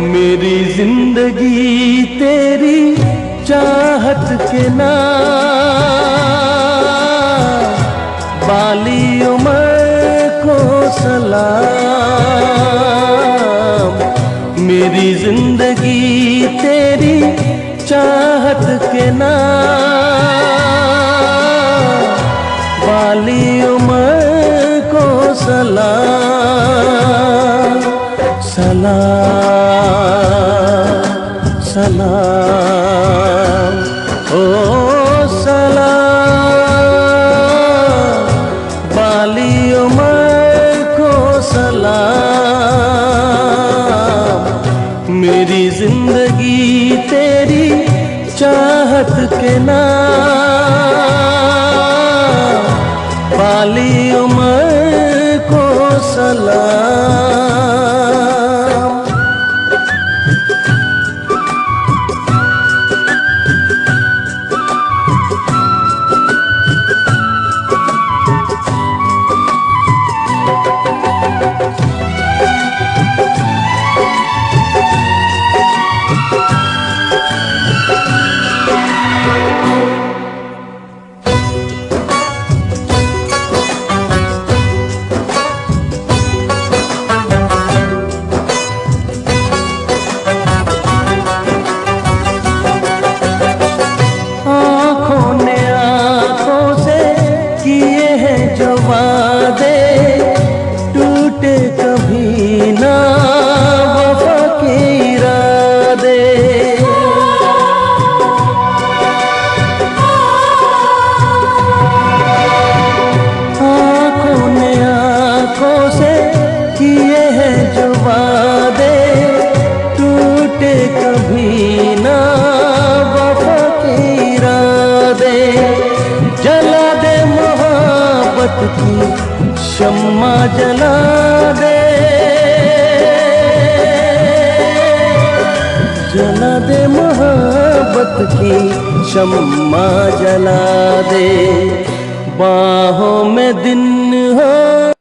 मेरी जिंदगी तेरी चाहत के नाम, बाली उम्र को सलाम। मेरी जिंदगी तेरी चाहत के नाम, बाली उम्र को सलाम। सलाम सलाम ओ सलाम, बाली उम्र को सलाम। मेरी जिंदगी तेरी चाहत के नाम, बाली उम्र को सलाम। जो वादे टूटे कभी ना वफा के इरादे, आँखों ने आँखों से किए हैं जो वादे टूटे कभी ना वफा के इरादे। जला दे मोहब्बत की शम्मा जला दे, जला दे मोहब्बत की शम्मा जला दे। बाहों में दिन हो